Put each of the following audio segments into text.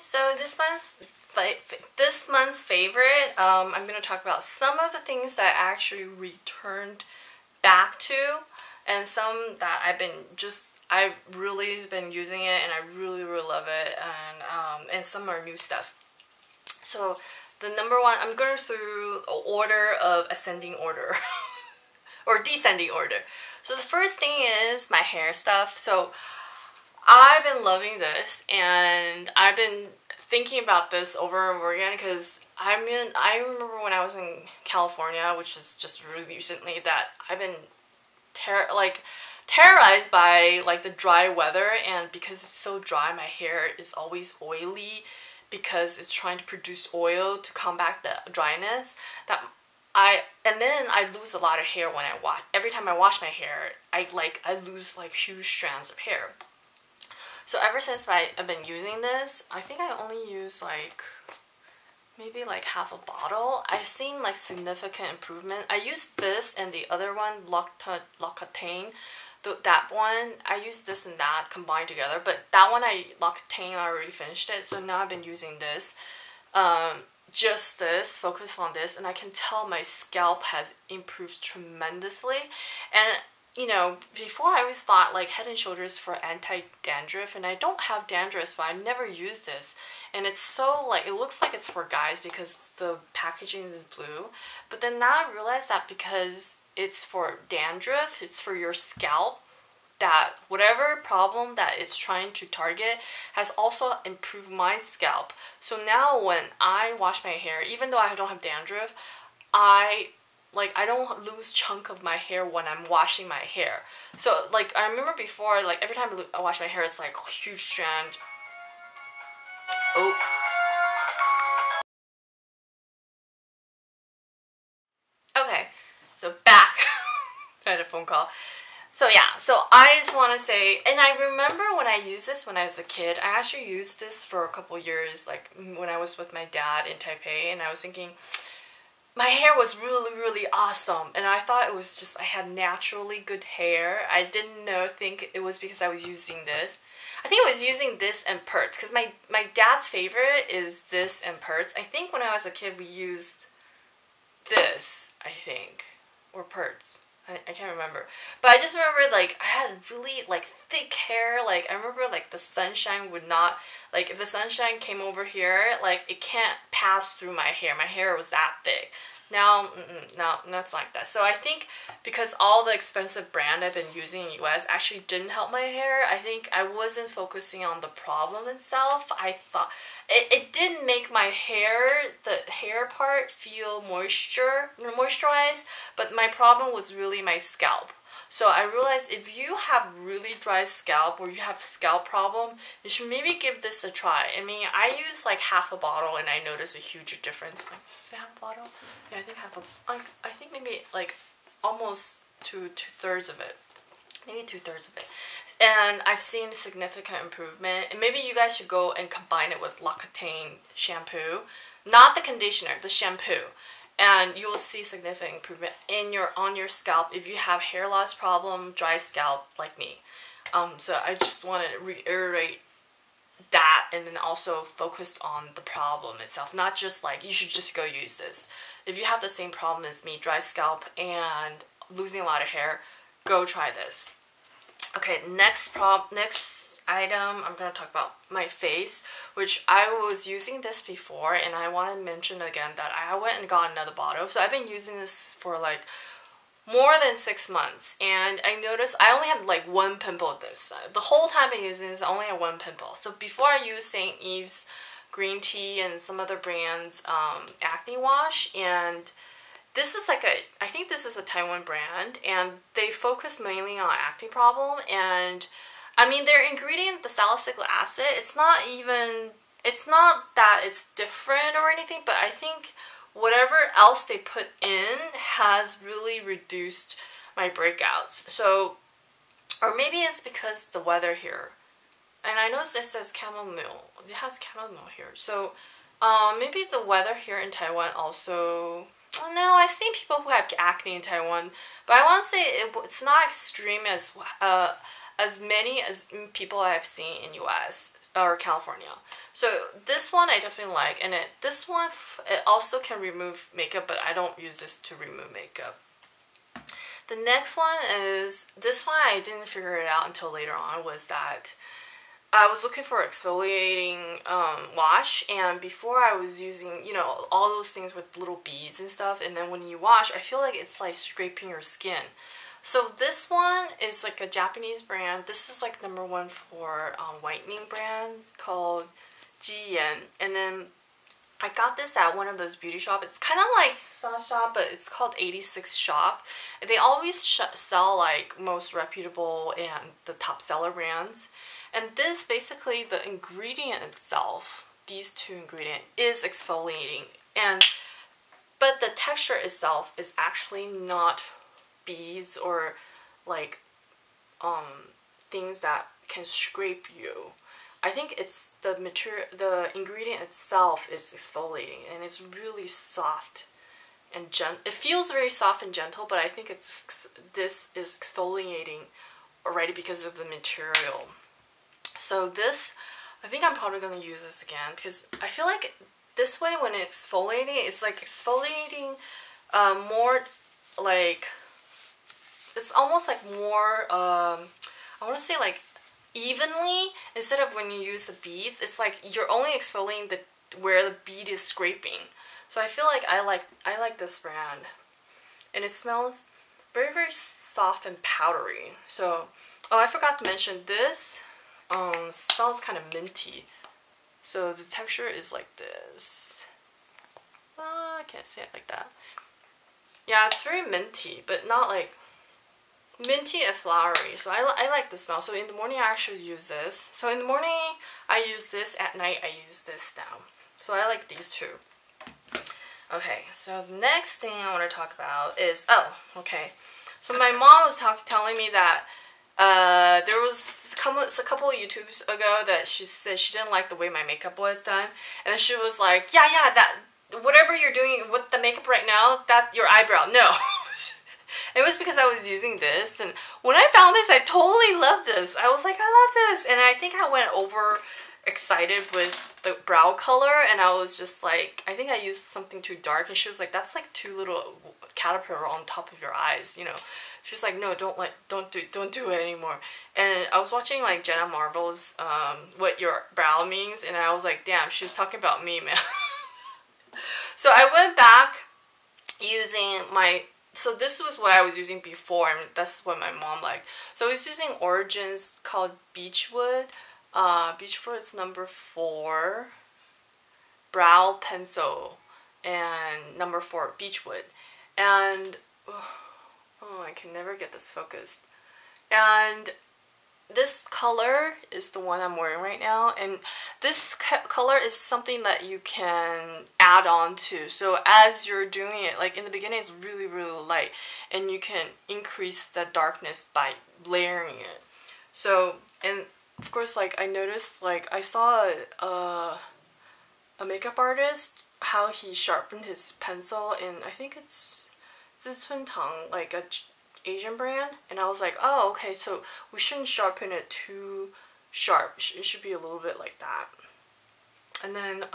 so this month's favorite, I'm going to talk about some of the things that I actually returned back to, and some that I've really been using it and I really love it, and some are new stuff. So the number one, I'm going through an order of ascending order or descending order. So the first thing is my hair stuff. So I've been loving this, and I've been thinking about this over and over again because I remember when I was in California, which is just really recently, that I've been terrorized by like the dry weather, and because it's so dry, my hair is always oily because it's trying to produce oil to combat the dryness. And then I lose a lot of hair when I wash. Every time I wash my hair, I lose like huge strands of hair. So ever since I've been using this, I think I only use like maybe like half a bottle. I've seen like significant improvement. I used this and the other one, L'Occitane. That one, I used this and that combined together, but that one L'Occitane, I already finished it, so now I've been using this. Just this, focus on this, and I can tell my scalp has improved tremendously. And you know, before I always thought like Head and Shoulders for anti-dandruff, and I don't have dandruff, so I never used this. And it's so like, it looks like it's for guys because the packaging is blue. But then now I realized that because it's for dandruff, it's for your scalp, that whatever problem that it's trying to target has also improved my scalp. So now when I wash my hair, even though I don't have dandruff, I don't lose chunk of my hair when I'm washing my hair. So like I remember before, like every time I wash my hair, it's like huge strand. Oh. Okay, so back. I had a phone call. So yeah, so I just want to say, and I remember when I used this when I was a kid, I actually used this for a couple years, like when I was with my dad in Taipei, and I was thinking, my hair was really awesome, and I thought it was just I had naturally good hair. I didn't think it was because I was using this. I think I was using this and Perts, because my dad's favorite is this and Perts. I think when I was a kid we used this, I think, or Perts. I can't remember. But I just remember like I had really like thick hair. Like I remember like the sunshine would not, like if the sunshine came over here, like it can't pass through my hair. My hair was that thick. Now, no, that's like that. So I think because all the expensive brand I've been using in the US actually didn't help my hair, I think I wasn't focusing on the problem itself. I thought it did make my hair, the hair part, feel moisturized, but my problem was really my scalp. So I realized if you have really dry scalp or you have scalp problem, you should maybe give this a try. I mean, I used like half a bottle and I noticed a huge difference. Is it half a bottle? Yeah, I think I think maybe like almost two-thirds of it. Maybe 2/3 of it. And I've seen significant improvement. And maybe you guys should go and combine it with L'Occitane shampoo. Not the conditioner, the shampoo. And you will see significant improvement on your scalp if you have hair loss problem, dry scalp like me. So I just want to reiterate that, and then also focus on the problem itself. Not just like you should just go use this. If you have the same problem as me, dry scalp and losing a lot of hair, go try this. Okay, next item, I'm going to talk about my face, which I was using this before, and I want to mention again that I went and got another bottle. So I've been using this for like more than 6 months, and I noticed I only had like one pimple this. The whole time I've been using this, I only had one pimple. So before I used St. Eve's green tea and some other brands acne wash, and this is like I think this is a Taiwan brand, and they focus mainly on acne problem. And I mean, their ingredient, the salicylic acid, it's not that it's different or anything, but I think whatever else they put in has really reduced my breakouts. So, or maybe it's because the weather here. And I noticed it says chamomile. It has chamomile here. So, maybe the weather here in Taiwan also. Well, no, I've seen people who have acne in Taiwan, but I want to say it's not extreme as as many as people I've seen in US or California. So this one I definitely like, and this one it also can remove makeup, but I don't use this to remove makeup. The next one is, this one I didn't figure it out until later on, was that I was looking for exfoliating wash, and before I was using, you know, all those things with little beads and stuff, and then when you wash, I feel like it's like scraping your skin. So this one is like a Japanese brand. This is like #1 for whitening brand called Jiyen, and then I got this at one of those beauty shops. It's kind of like Shop, but it's called 86 Shop. They always sell like most reputable and the top seller brands. And this, basically, the ingredient itself, these two ingredients, is exfoliating. But the texture itself is actually not beads or like things that can scrape you. I think it's the material, the ingredient itself is exfoliating, and it's really soft and gentle. It feels very soft and gentle, but I think this is exfoliating already because of the material. So this, I think I'm probably going to use this again, because I feel like this way when it's exfoliating, it's like exfoliating more like, it's almost like more, I want to say like evenly, instead of when you use the beads, it's like you're only exfoliating where the bead is scraping. So I feel like I like this brand, and it smells very, very soft and powdery. So, oh, I forgot to mention this smells kind of minty. So the texture is like this. I can't say it like that. Yeah, it's very minty, but not like minty and flowery. So I like the smell. So in the morning I actually use this. So in the morning I use this, at night I use this now. So I like these two. Okay, so the next thing I want to talk about is, oh, okay. So my mom was telling me that there was a couple of YouTubes ago that she said she didn't like the way my makeup was done, and then she was like, yeah, that whatever you're doing with the makeup right now, that your eyebrow, no. It was because I was using this, and when I found this, I totally loved this. I was like, I love this, and I think I went over excited with the brow color, and I was just like, I think I used something too dark, and she was like, that's like too little caterpillar on top of your eyes, you know. She was like, no, don't do it anymore. And I was watching like Jenna Marbles, what your brow means, and I was like, damn, she was talking about me, man. So I went back using my, so this was what I was using before, and that's what my mom liked. So I was using Origins called Beechwood. Beechwood's #4 brow pencil, and #4 Beechwood. And oh, I can never get this focused. And this color is the one I'm wearing right now, and this color is something that you can add on to. So as you're doing it, like in the beginning it's really, really light, and you can increase the darkness by layering it. So, and of course, like I noticed, like I saw a makeup artist, how he sharpened his pencil, and I think it's Twin Tongue, like a Asian brand, and I was like, oh, okay, so we shouldn't sharpen it too sharp. It should be a little bit like that. And then,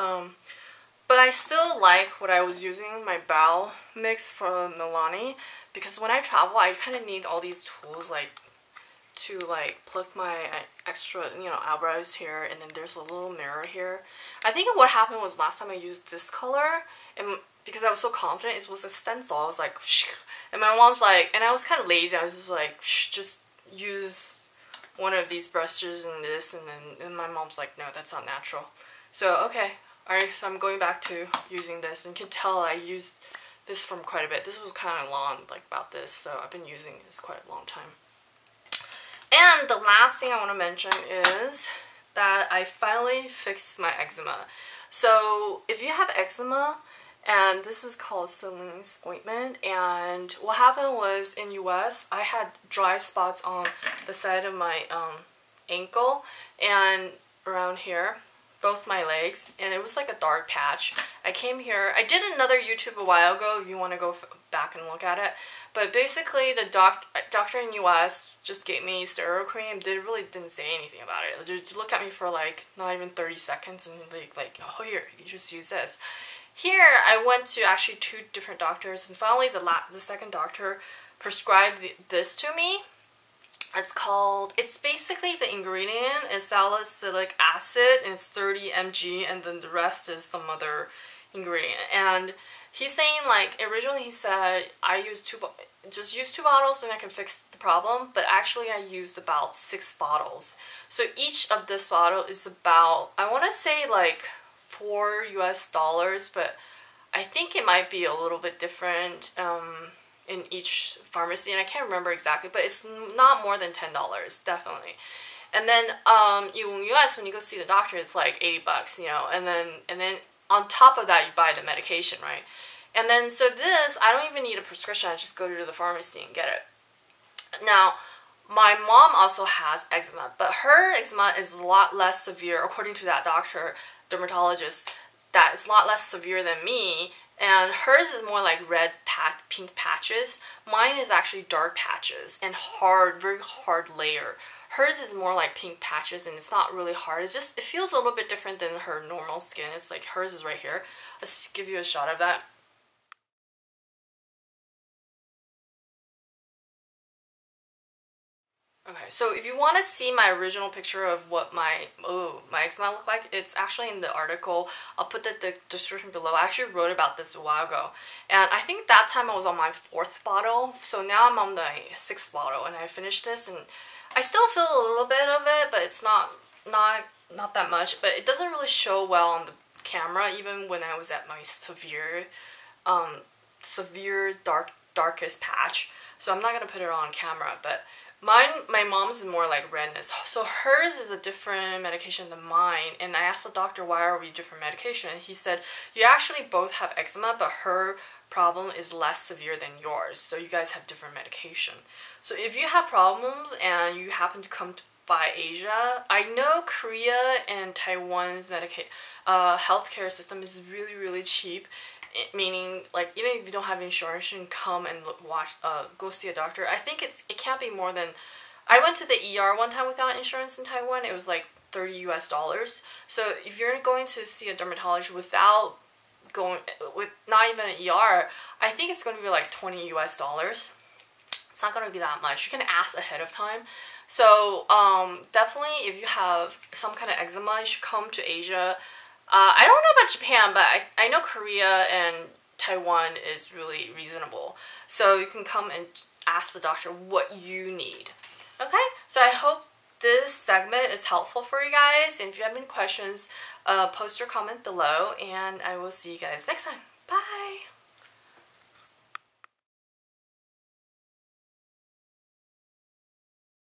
but I still like what I was using, my brow mix from Milani, because when I travel, I kind of need all these tools, like to like pluck my extra, you know, eyebrows here, and then there's a little mirror here. I think what happened was last time I used this color, and because I was so confident it was a stencil, I was like, shh. And my mom's like, and I was kind of lazy, I was just like, shh, just use one of these brushes and this, and then my mom's like, no, that's not natural. So okay, alright, so I'm going back to using this, and you can tell I used this from quite a bit. This was kind of long, like about this, so I've been using this quite a long time. And the last thing I want to mention is that I finally fixed my eczema. So if you have eczema, and this is called Salinse Ointment, and what happened was in US, I had dry spots on the side of my ankle and around here, both my legs, and it was like a dark patch. I came here, I did another YouTube a while ago, if you want to go back and look at it. But basically, the doctor in US just gave me steroid cream. They really didn't say anything about it. They just looked at me for like not even 30 seconds and like, oh, here, you just use this. Here, I went to actually 2 different doctors, and finally the second doctor prescribed this to me. It's basically the ingredient is salicylic acid, and it's 30 mg, and then the rest is some other ingredient. And he's saying, like, originally he said I just use 2 bottles and I can fix the problem, but actually I used about 6 bottles. So each of this bottle is about, I want to say like $4 US, but I think it might be a little bit different in each pharmacy, and I can't remember exactly, but it's not more than $10, definitely. And then in US, when you go see the doctor, it's like $80, you know, and then on top of that, you buy the medication, right? And then, so this, I don't even need a prescription, I just go to the pharmacy and get it. Now, my mom also has eczema, but her eczema is a lot less severe, according to that doctor, dermatologist, that it's a lot less severe than me, and hers is more like red, pink patches. Mine is actually dark patches and hard, very hard layer. Hers is more like pink patches, and it's not really hard. It's just, it feels a little bit different than her normal skin. It's like, hers is right here. Let's give you a shot of that. Okay, so if you want to see my original picture of what my eczema looked like, it's actually in the article. I'll put the description below. I actually wrote about this a while ago. And I think that time I was on my 4th bottle. So now I'm on the 6th bottle, and I finished this, and I still feel a little bit of it, but it's not that much. But it doesn't really show well on the camera, even when I was at my severe darkest patch. So I'm not gonna put it on camera, but my mom's is more like redness. So hers is a different medication than mine, and I asked the doctor, why are we different medication? He said, you actually both have eczema, but her problem is less severe than yours, so you guys have different medication. So if you have problems and you happen to come by Asia, I know Korea and Taiwan's healthcare system is really, really cheap. Meaning, like, even if you don't have insurance, you can come and go see a doctor. I think it can't be more than, I went to the ER one time without insurance in Taiwan. It was like $30 US. So if you're going to see a dermatologist with not even an ER, I think it's going to be like $20 US. It's not going to be that much. You can ask ahead of time. So definitely, if you have some kind of eczema, you should come to Asia. I don't know about Japan, but I know Korea and Taiwan is really reasonable. So you can come and ask the doctor what you need. Okay, so I hope this segment is helpful for you guys. And if you have any questions, post your comment below, and I will see you guys next time. Bye!